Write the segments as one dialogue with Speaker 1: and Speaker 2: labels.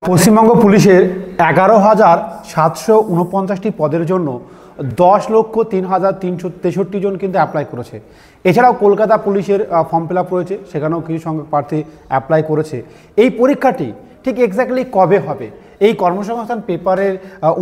Speaker 1: পশ্চিমবঙ্গ পুলিশের 11,749টি পদের জন্য 10,03,363 জন কিন্তু অ্যাপ্লাই করেছে। এছাড়াও কলকাতা পুলিশের ফর্ম ফিল আপ রয়েছে, সেখানেও কিছু সংখ্যক প্রার্থী অ্যাপ্লাই করেছে। এই পরীক্ষাটি ঠিক এক্স্যাক্টলি কবে হবে এই কর্মসংস্থান পেপারের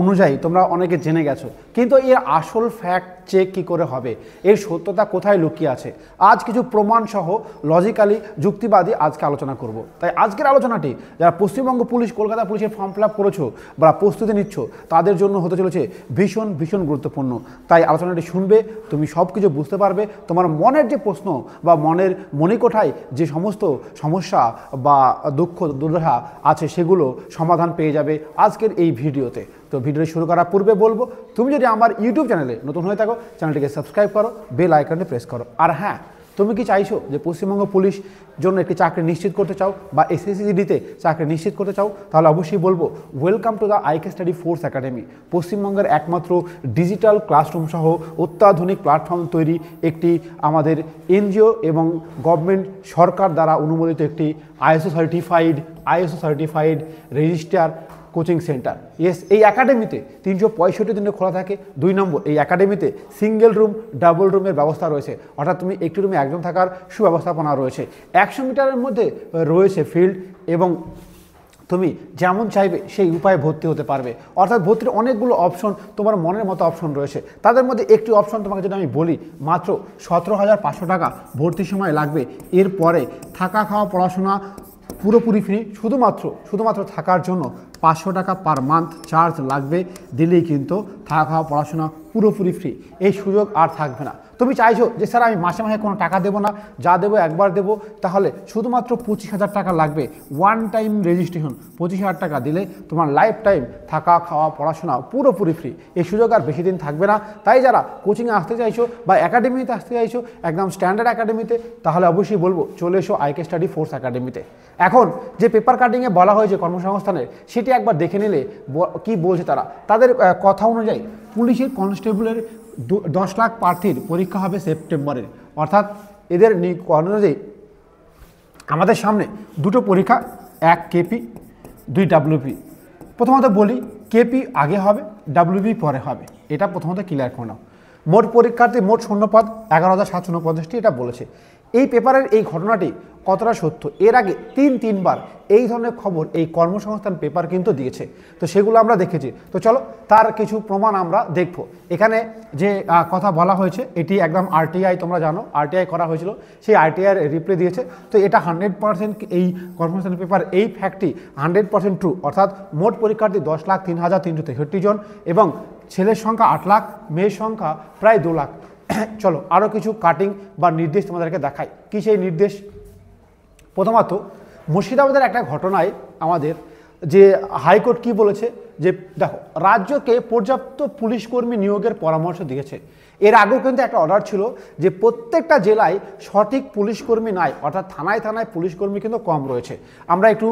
Speaker 1: অনুযায়ী তোমরা অনেকে জেনে গেছো, কিন্তু এর আসল ফ্যাক্ট চেক কী করে হবে, এর সত্যতা কোথায় লুকিয়ে আছে, আজ কিছু প্রমাণ সহ লজিক্যালি যুক্তিবাদী আজকে আলোচনা করব। তাই আজকের আলোচনাটি যারা পশ্চিমবঙ্গ পুলিশ কলকাতা পুলিশের ফর্ম ফিল আপ করেছো বা প্রস্তুতি নিচ্ছ তাদের জন্য হতে চলেছে ভীষণ ভীষণ গুরুত্বপূর্ণ। তাই আলোচনাটি শুনবে, তুমি সব কিছু বুঝতে পারবে, তোমার মনের যে প্রশ্ন বা মনের মণিকোঠায় যে সমস্ত সমস্যা বা দুঃখ দুর্দশা আছে সেগুলো সমাধান পেয়ে যাবে আজকের এই ভিডিওতে। তো ভিডিওটি শুরু করার পূর্বে বলবো, তুমি যদি আমার ইউটিউব চ্যানেলে নতুন হয়ে থাকো চ্যানেলটিকে সাবস্ক্রাইব করো, বেল আইকনটি প্রেস করো। আর হ্যাঁ, তুমি কি চাইছো যে পশ্চিমবঙ্গ পুলিশ জন্য একটি চাকরি নিশ্চিত করতে চাও বা এসএসসিজিডিতে চাকরি নিশ্চিত করতে চাও, তাহলে অবশ্যই বলবো welcome to the IK study force academy. পশ্চিমবঙ্গের একমাত্র ডিজিটাল ক্লাসরুম সহ অত্যাধুনিক প্ল্যাটফর্ম তৈরি একটি আমাদের এনজিও এবং গভর্নমেন্ট সরকার দ্বারা অনুমোদিত একটি ISO certified register coaching centre. Yes, এই একাডেমিতে 365 দিনে খোলা থাকে। 2 নম্বর, এই একাডেমিতে সিঙ্গেল রুম ডাবল রুমের ব্যবস্থা রয়েছে, অর্থাৎ তুমি একটি রুমে একজন থাকার সুব্যবস্থাপনা রয়েছে। 100 মিটারের মধ্যে রয়েছে ফিল্ড এবং তুমি যেমন চাইবে সেই উপায়ে ভর্তি হতে পারবে। অর্থাৎ ভর্তির অনেকগুলো অপশন, তোমার মনের মতো অপশন রয়েছে। তাদের মধ্যে একটি অপশন তোমাকে যদি আমি বলি, মাত্র 17,500 টাকা ভর্তির সময় লাগবে। এরপরে থাকা খাওয়া পড়াশোনা পুরোপুরি ফ্রি, শুধুমাত্র থাকার জন্য 500 টাকা পার মান্থ চার্জ লাগবে। দিলেই কিন্তু থাকা খাওয়া পড়াশোনা পুরোপুরি ফ্রি। এই সুযোগ আর থাকবে না। তুমি চাইছো যে স্যার আমি মাসে মাসে কোনো টাকা দেবো না, যা দেবো একবার দেবো, তাহলে শুধুমাত্র 25,000 টাকা লাগবে। ওয়ান টাইম রেজিস্ট্রেশন 25,000 টাকা দিলে তোমার লাইফ টাইম থাকা খাওয়া পড়াশোনা পুরোপুরি ফ্রি। এই সুযোগ আর বেশি দিন থাকবে না। তাই যারা কোচিংয়ে আসতে চাইছো বা একাডেমিতে আসতে চাইছো, একদম স্ট্যান্ডার্ড একাডেমিতে, তাহলে অবশ্যই বলবো চলে এসো আইকে স্টাডি ফোর্স একাডেমিতে। এখন যে পেপার কাটিংয়ে বলা হয়েছে কর্মসংস্থানের, সেটি একবার দেখে নিলে কি বলছে তারা। তাদের কথা অনুযায়ী পুলিশের কনস্টেবলের 10 লাখ প্রার্থীর পরীক্ষা হবে সেপ্টেম্বরের। অর্থাৎ এদের অনুযায়ী আমাদের সামনে দুটো পরীক্ষা, 1 কেপি 2 ডাব্লিউপি। প্রথমত বলি, কেপি আগে হবে, ডাব্লিউপি পরে হবে। এটা প্রথমত ক্লিয়ার করে নাও। মোট পরীক্ষার্থী মোট শূন্যপদ 11,749টি, এটা বলেছে। এই পেপারের এই ঘটনাটি কতটা সত্য, এর আগে তিনবার এই ধরনের খবর এই কর্মসংস্থান পেপার কিন্তু দিয়েছে, তো সেগুলো আমরা দেখেছি। তো চলো তার কিছু প্রমাণ আমরা দেখব। এখানে যে কথা বলা হয়েছে এটি একদম আরটিআই, তোমরা জানো আরটিআই করা হয়েছিল, সেই আরটিআইয়ের রিপ্লে দিয়েছে। তো এটা 100% এই কর্মসংস্থান পেপার এই ফ্যাক্টটি 100% ট্রু। অর্থাৎ মোট পরীক্ষার্থী 10,03,363 জন এবং ছেলের সংখ্যা 8 লাখ, মেয়ের সংখ্যা প্রায় 2 লাখ। চলো আরও কিছু কাটিং বা নির্দেশ তোমাদেরকে দেখাই। কী সেই নির্দেশ? প্রথমত মুর্শিদাবাদের একটা ঘটনায় আমাদের যে হাইকোর্ট কি বলেছে, যে দেখো রাজ্যকে পর্যাপ্ত পুলিশ কর্মী নিয়োগের পরামর্শ দিয়েছে। এর আগেও কিন্তু একটা অর্ডার ছিল যে প্রত্যেকটা জেলায় সঠিক পুলিশ কর্মী নাই, অর্থাৎ থানায় থানায় পুলিশ কর্মী কিন্তু কম রয়েছে। আমরা একটু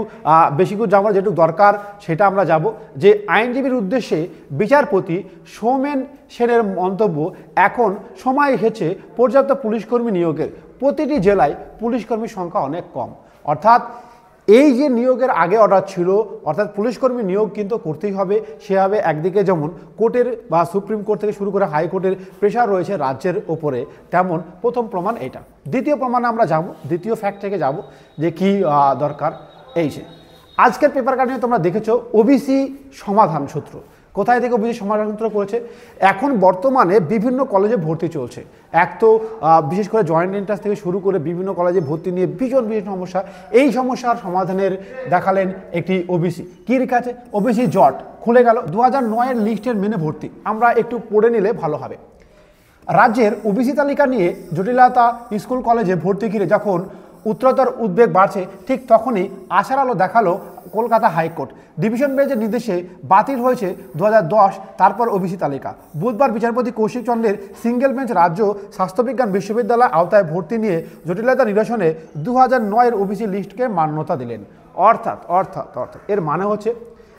Speaker 1: বেশি করে যাবো, যেটুকু দরকার সেটা আমরা যাব। যে আইনজীবীর উদ্দেশ্যে বিচারপতি সৌমেন সেনের মন্তব্য, এখন সময় এসেছে পর্যাপ্ত পুলিশ কর্মী নিয়োগের, প্রতিটি জেলায় পুলিশ কর্মীর সংখ্যা অনেক কম। অর্থাৎ এই যে নিয়োগের আগে অর্ডার ছিল, অর্থাৎ পুলিশকর্মী নিয়োগ কিন্তু করতেই হবে। সেভাবে একদিকে যেমন কোর্টের বা সুপ্রিম কোর্ট থেকে শুরু করে হাইকোর্টের প্রেশার রয়েছে রাজ্যের ওপরে, তেমন প্রথম প্রমাণ এটা। দ্বিতীয় প্রমাণে আমরা যাব, দ্বিতীয় ফ্যাক্ট থেকে যাব যে কি দরকার। এই যে আজকের পেপার কাটিংয়ে তোমরা দেখেছো ওবিসি সমাধান সূত্র। কোথায় থেকে ওবিসি সমাধান সূত্র করেছে? এখন বর্তমানে বিভিন্ন কলেজে ভর্তি চলছে। এক তো বিশেষ করে জয়েন্ট এন্ট্রান্স থেকে শুরু করে বিভিন্ন কলেজে ভর্তি নিয়ে ভীষণ সমস্যা। এই সমস্যার সমাধানের দেখালেন একটি ওবিসি। কী লেখা আছে? ওবিসি জট খুলে গেল 2009-এর লিস্টের মেনে ভর্তি। আমরা একটু পড়ে নিলে ভালো হবে। রাজ্যের ওবিসি তালিকা নিয়ে জটিলতা, স্কুল কলেজে ভর্তি ঘিরে যখন উত্তরোত্তর উদ্বেগ বাড়ছে, ঠিক তখনই আশার আলো দেখালো কলকাতা হাইকোর্ট। ডিভিশন বেঞ্চের নির্দেশে বাতিল হয়েছে 2010 তারপর ওবিসি তালিকা। বুধবার বিচারপতি কৌশিক চন্দ্রের সিঙ্গেল বেঞ্চ রাজ্য স্বাস্থ্যবিজ্ঞান বিশ্ববিদ্যালয় আওতায় ভর্তি নিয়ে জটিলতা নিরসনে 2009-এর ওবিসি লিস্টকে মান্যতা দিলেন। অর্থাৎ এর মানে হচ্ছে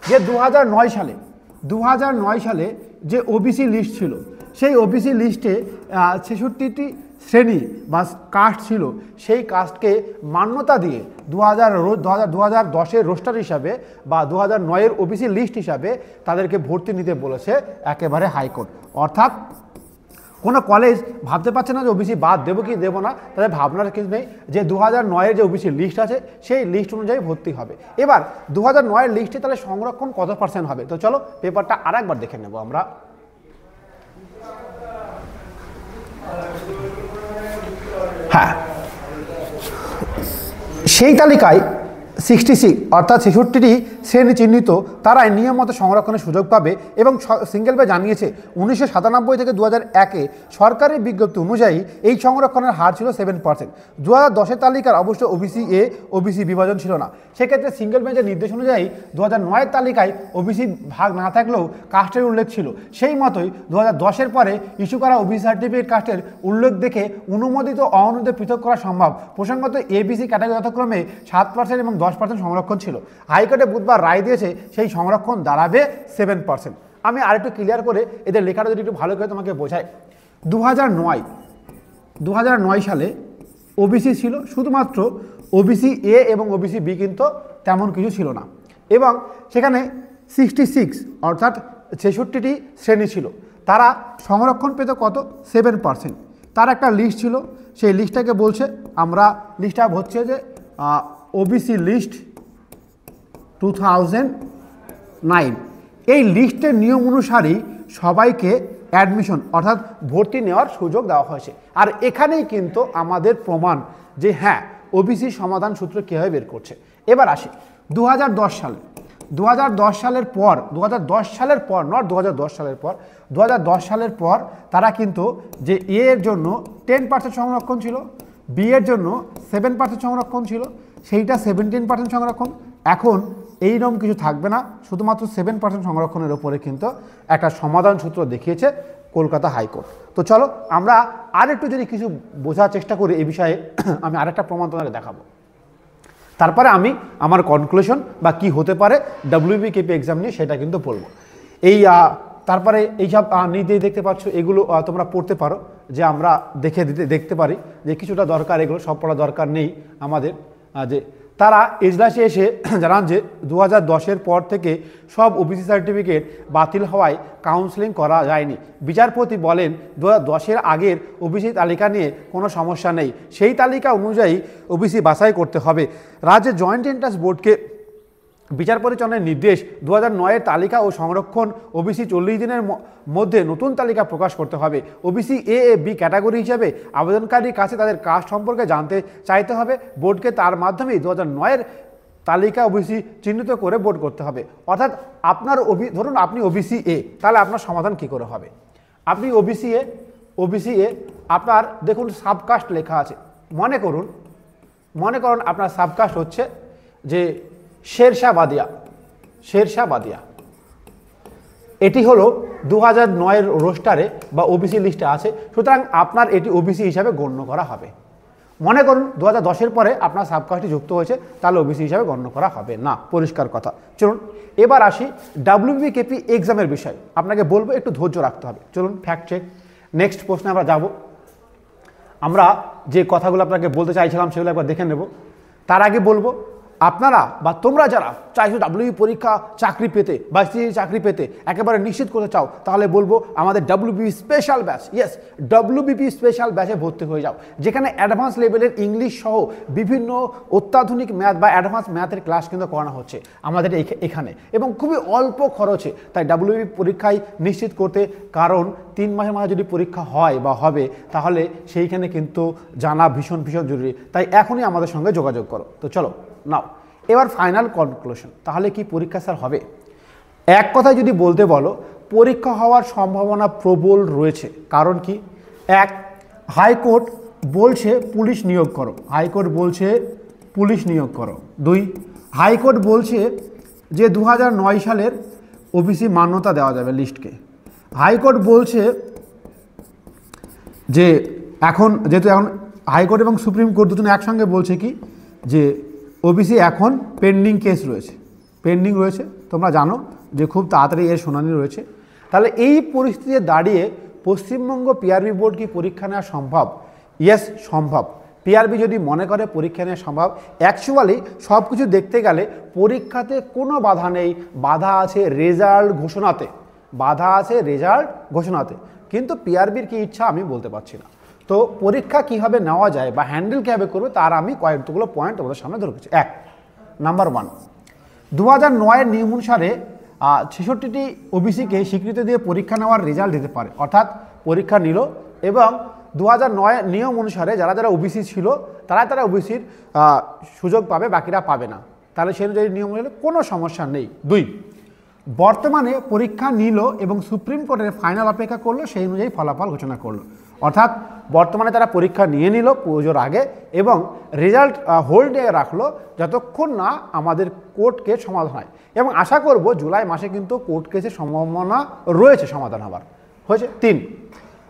Speaker 1: যে 2009 সালে যে ওবিসি লিস্ট ছিল, সেই ওবিসি লিস্টে 66টি শ্রেণী বা কাস্ট ছিল সেই কাস্টকে মান্যতা দিয়ে 2010-এর রোস্টার হিসাবে বা 2009-এর ওবিসি লিস্ট হিসাবে তাদেরকে ভর্তি নিতে বলেছে একেবারে হাইকোর্ট। অর্থাৎ কোনো কলেজ ভাবতে পারছে না যে ওবিসি বাদ দেবো কি দেবো না, তাদের ভাবনার কিছু নেই, যে 2009-এর যে ওবিসি লিস্ট আছে সেই লিস্ট অনুযায়ী ভর্তি হবে। এবার 2009-এর লিস্টে তাহলে সংরক্ষণ কত % হবে? তো চলো পেপারটা আরেকবার দেখে নেব আমরা। হ্যাঁ, সেই তালিকায় 66 অর্থাৎ 66টি শ্রেণী চিহ্নিত তারাই নিয়ম মতো সংরক্ষণের সুযোগ পাবে এবং সিঙ্গেল বে জানিয়েছে 1997 থেকে 2001-এ সরকারি বিজ্ঞপ্তি অনুযায়ী এই সংরক্ষণের হার ছিল 7%। 2010-এর তালিকার অবশ্য ওবিসি এ ওবিসি বিভাজন ছিল না। সেক্ষেত্রে সিঙ্গেল বেঞ্চের নির্দেশ অনুযায়ী 2009-এর তালিকায় ওবিসি ভাগ না থাকলেও কাস্টের উল্লেখ ছিল। সেই মতোই 2010-এর পরে ইস্যু করা ওবিসি সার্টিফিকেট কাস্টের উল্লেখ দেখে অনুমোদিত অনুমোদিত পৃথক করা সম্ভব। প্রসঙ্গত এবিসি ক্যাটাগরি যথাক্রমে 7% এবং 10% সংরক্ষণ ছিল। হাইকোর্টে বুধবার রায় দিয়েছে সেই সংরক্ষণ দাঁড়াবে 7%। আমি আরেকটু ক্লিয়ার করে এদের লেখাটা যদি একটু ভালো করে তোমাকে বোঝাই। 2009 সালে ওবিসি ছিল শুধুমাত্র ওবিসি এ এবং ওবিসি বি, কিন্তু তেমন কিছু ছিল না। এবং সেখানে 66 অর্থাৎ 66টি শ্রেণী ছিল, তারা সংরক্ষণ পেত কত? 7%। তার একটা লিস্ট ছিল, সেই লিস্টটাকে বলছে, আমরা লিস্টটা হচ্ছে যে ওবিসি লিস্ট 2009। এই লিস্টের নিয়ম অনুসারেই সবাইকে অ্যাডমিশন অর্থাৎ ভর্তি নেওয়ার সুযোগ দেওয়া হয়েছে। আর এখানেই কিন্তু আমাদের প্রমাণ যে হ্যাঁ, ওবিসি সমাধান সূত্র কীভাবে বের করছে। এবার আসি 2010 সালে। 2010 সালের পর, 2010 সালের পর নট 2010 সালের পর, 2010 সালের পর তারা কিন্তু যে এ এর জন্য 10% সংরক্ষণ ছিল, বি এর জন্য 7% সংরক্ষণ ছিল, সেইটা 17% সংরক্ষণ। এখন এইরকম কিছু থাকবে না, শুধুমাত্র 7% সংরক্ষণের ওপরে কিন্তু একটা সমাধান সূত্র দেখিয়েছে কলকাতা হাইকোর্ট। তো চলো আমরা আরেকটু যদি কিছু বোঝার চেষ্টা করি এই বিষয়ে, আমি আরেকটা প্রমাণ তোমাকে দেখাবো, তারপরে আমি আমার কনক্লুশন বা কি হতে পারে WBKP এক্সাম নিয়ে সেটা কিন্তু বলবো। এই তারপরে এইসব নির্দেশ দেখতে পাচ্ছ, এগুলো তোমরা পড়তে পারো, যে আমরা দেখতে পারি যে কিছুটা দরকার, এগুলো সব পড়া দরকার নেই আমাদের। যে তারা এজলাসে এসে জানান যে 2010-এর পর থেকে সব ওবিসি সার্টিফিকেট বাতিল হওয়ায় কাউন্সেলিং করা যায়নি। বিচারপতি বলেন 2010-এর আগের ওবিসি তালিকা নিয়ে কোনো সমস্যা নেই, সেই তালিকা অনুযায়ী ওবিসি বাছাই করতে হবে। রাজ্যের জয়েন্ট এন্ট্রান্স বোর্ডকে বিচার পরিচালনার নির্দেশ 2009-এর তালিকা ও সংরক্ষণ ওবিসি 40 দিনের মধ্যে নতুন তালিকা প্রকাশ করতে হবে। ওবিসি এ বি ক্যাটাগরি হিসেবে আবেদনকারীর কাছে তাদের কাস্ট সম্পর্কে জানতে চাইতে হবে। বোর্ডকে তার মাধ্যমেই 2009-এর তালিকা ওবিসি চিহ্নিত করে বোর্ড করতে হবে। অর্থাৎ আপনার ধরুন আপনি ওবিসি এ, তাহলে আপনার সমাধান কী করে হবে? আপনি ওবিসি এ আপনার দেখুন সাবকাস্ট লেখা আছে। মনে করুন আপনার সাবকাস্ট হচ্ছে যে শেরশাহ বাদিয়া। এটি হলো 2009-এর রোস্টারে বা ওবিসি লিস্টে আছে, সুতরাং আপনার এটি ওবিসি হিসাবে গণ্য করা হবে। মনে করুন 2010-এর পরে আপনার সাবকাস্টটি যুক্ত হয়েছে, তাহলে ওবিসি হিসাবে গণ্য করা হবে না, পরিষ্কার কথা। চলুন এবার আসি WBKP এক্সামের বিষয়। আপনাকে বলবো একটু ধৈর্য রাখতে হবে। চলুন ফ্যাক্ট চেক, নেক্সট প্রশ্নে আমরা যাব। আমরা যে কথাগুলো আপনাকে বলতে চাইছিলাম সেগুলো একবার দেখে নেব। তার আগে বলবো, আপনারা বা তোমরা যারা চাইছো WBI পরীক্ষা চাকরি পেতে বা চাকরি পেতে একেবারে নিশ্চিত করতে চাও, তাহলে বলবো আমাদের WBP special batch, WBP special ব্যাচে ভর্তি হয়ে যাও, যেখানে অ্যাডভান্স লেভেলের ইংলিশ সহ বিভিন্ন অত্যাধুনিক ম্যাথ বা অ্যাডভান্স ম্যাথের ক্লাস কিন্তু করানো হচ্ছে আমাদের এখানে, এবং খুবই অল্প খরচে। তাই WBP পরীক্ষায় নিশ্চিত করতে, কারণ 3 মাসের মাঝে যদি পরীক্ষা হয় বা হবে, তাহলে সেইখানে কিন্তু জানা ভীষণ জরুরি। তাই এখনই আমাদের সঙ্গে যোগাযোগ করো। তো চলো নাও এবার ফাইনাল কনক্লুশন। তাহলে কি পরীক্ষা স্যার হবে? এক কথায় যদি বলতে বলো, পরীক্ষা হওয়ার সম্ভাবনা প্রবল রয়েছে। কারণ কি? এক, হাইকোর্ট বলছে পুলিশ নিয়োগ করো, হাইকোর্ট বলছে পুলিশ নিয়োগ করো। 2, হাইকোর্ট বলছে যে 2009 সালের ওবিসি মান্যতা দেওয়া যাবে লিস্টকে। হাইকোর্ট বলছে যে যেহেতু এখন হাইকোর্ট এবং সুপ্রিম কোর্ট দুজনে একসঙ্গে বলছে কি, যে ওবিসি এখন পেন্ডিং কেস রয়েছে, তোমরা জানো যে খুব তাড়াতাড়ি এর শুনানি রয়েছে। তাহলে এই পরিস্থিতিতে দাঁড়িয়ে পশ্চিমবঙ্গ পিআরবি বোর্ড কি পরীক্ষা নেওয়া সম্ভব? ইয়েস সম্ভব। পিআরবি যদি মনে করে পরীক্ষা নেওয়া সম্ভব, অ্যাকচুয়ালি সব কিছু দেখতে গেলে পরীক্ষাতে কোনো বাধা নেই, বাধা আছে রেজাল্ট ঘোষণাতে, বাধা আছে রেজাল্ট ঘোষণাতে। কিন্তু পিআরবির কী ইচ্ছা আমি বলতে পারছি না। তো পরীক্ষা কীভাবে নেওয়া যায় বা হ্যান্ডেল কীভাবে করবে তার আমি কয়েকগুলো পয়েন্ট তোমাদের সামনে ধরে রেখেছি। নাম্বার 1, 2009-এর নিয়ম অনুসারে 66টি ওবিসিকে স্বীকৃতি দিয়ে পরীক্ষা নেওয়ার রেজাল্ট দিতে পারে, অর্থাৎ পরীক্ষা নিল এবং 2009-এর নিয়ম অনুসারে যারা যারা ওবিসি ছিল তারা ওবিসির সুযোগ পাবে, বাকিরা পাবে না। তাহলে সেই অনুযায়ী নিয়ম হলে কোনো সমস্যা নেই। 2, বর্তমানে পরীক্ষা নিল এবং সুপ্রিম কোর্টের ফাইনাল অপেক্ষা করলো, সেই অনুযায়ী ফলাফল ঘোষণা করলো। অর্থাৎ বর্তমানে তারা পরীক্ষা নিয়ে নিল পুজোর আগে এবং রেজাল্ট হোল্ডে রাখলো যতক্ষণ না আমাদের কোর্ট কেস সমাধান হয়। এবং আশা করব জুলাই মাসে কিন্তু কোর্ট কেসের সম্ভাবনা রয়েছে সমাধান হবার। হয়েছে। 3,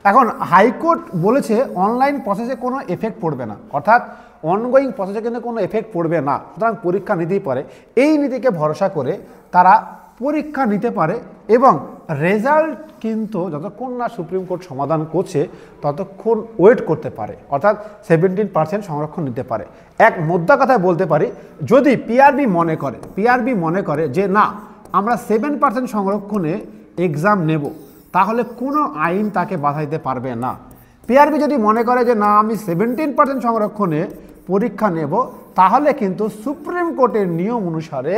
Speaker 1: এখন হাইকোর্ট বলেছে অনলাইন প্রসেসে কোনো এফেক্ট পড়বে না, অর্থাৎ অনগোয়িং প্রসেসে কিন্তু কোনো এফেক্ট পড়বে না, সুতরাং পরীক্ষা নিতেই পারে। এই নীতিকে ভরসা করে তারা পরীক্ষা নিতে পারে এবং রেজাল্ট কিন্তু যতক্ষণ না সুপ্রিম কোর্ট সমাধান করছে ততক্ষণ ওয়েট করতে পারে, অর্থাৎ 17% সংরক্ষণ নিতে পারে। এক মোদ্দা কথায় বলতে পারি, যদি পিআরবি মনে করে যে না আমরা 7% সংরক্ষণে এক্সাম নেব, তাহলে কোনো আইন তাকে বাধা দিতে পারবে না। পিআরবি যদি মনে করে যে না আমি 17% সংরক্ষণে পরীক্ষা নেব, তাহলে কিন্তু সুপ্রিম কোর্টের নিয়ম অনুসারে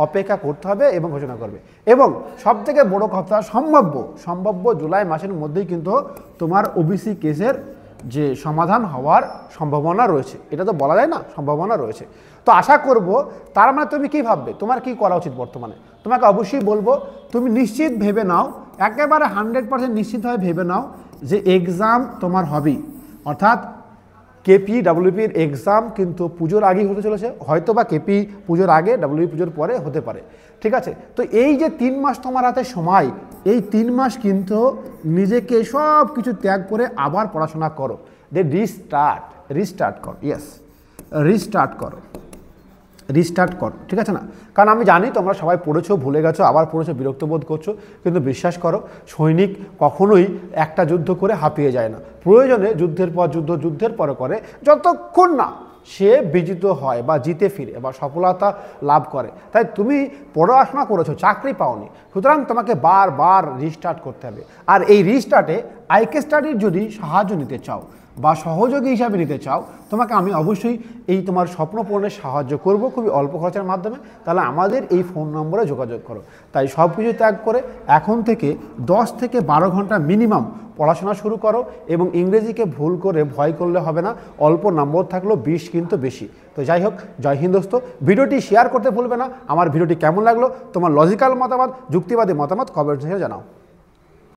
Speaker 1: অপেক্ষা করতে হবে এবং ঘোষণা করবে। এবং সবথেকে বড় কথা, সম্ভাব্য জুলাই মাসের মধ্যেই কিন্তু তোমার ওবিসি কেসের যে সমাধান হওয়ার সম্ভাবনা রয়েছে, এটা তো বলা যায় না, সম্ভাবনা রয়েছে। তো আশা করব, তার মানে তুমি কী ভাববে, তোমার কি করা উচিত বর্তমানে? তোমাকে অবশ্যই বলবো তুমি নিশ্চিত ভেবে নাও, একেবারে 100% নিশ্চিতভাবে ভেবে নাও যে এক্সাম তোমার হবেই, অর্থাৎ কেপি ডাব্লিউপির এক্সাম কিন্তু পুজোর আগেই হতে চলেছে, হয়তো বা কেপি পুজোর আগে ডাব্লিউপি পুজোর পরে হতে পারে। ঠিক আছে, তো এই যে 3 মাস তোমার হাতে সময়, এই 3 মাস কিন্তু নিজেকে সব কিছু ত্যাগ করে আবার পড়াশোনা করো, রিস্টার্ট করো। ইয়েস, রিস্টার্ট করো, ঠিক আছে না? কারণ আমি জানি তোমরা সবাই পড়েছো, ভুলে গেছো, আবার পড়েছো, বিরক্ত বোধ করছো, কিন্তু বিশ্বাস করো সৈনিক কখনোই একটা যুদ্ধ করে হাঁপিয়ে যায় না। প্রয়োজনে যুদ্ধের পর করে যতক্ষণ না সে বিজিত হয় বা জিতে ফিরে বা সফলতা লাভ করে। তাই তুমি পড়াশোনা করেছো, চাকরি পাওনি, সুতরাং তোমাকে বারবার রিস্টার্ট করতে হবে। আর এই রিস্টার্টে আইকে স্টাডির যদি সাহায্য নিতে চাও বা সহযোগী হিসাবে নিতে চাও, তোমাকে আমি অবশ্যই এই তোমার স্বপ্ন পূরণে সাহায্য করব খুবই অল্প খরচের মাধ্যমে। তাহলে আমাদের এই ফোন নম্বরে যোগাযোগ করো। তাই সব কিছু ত্যাগ করে এখন থেকে 10 থেকে 12 ঘন্টা মিনিমাম পড়াশোনা শুরু করো এবং ইংরেজিকে ভুল করে ভয় করলে হবে না, অল্প নম্বর থাকলেও 20 কিন্তু বেশি। তো যাই হোক, জয় হিন্দ দোস্ত। ভিডিওটি শেয়ার করতে ভুলবে না। আমার ভিডিওটি কেমন লাগলো, তোমার লজিক্যাল মতামত, যুক্তিবাদী মতামত কমেন্ট সেকশনে জানাও।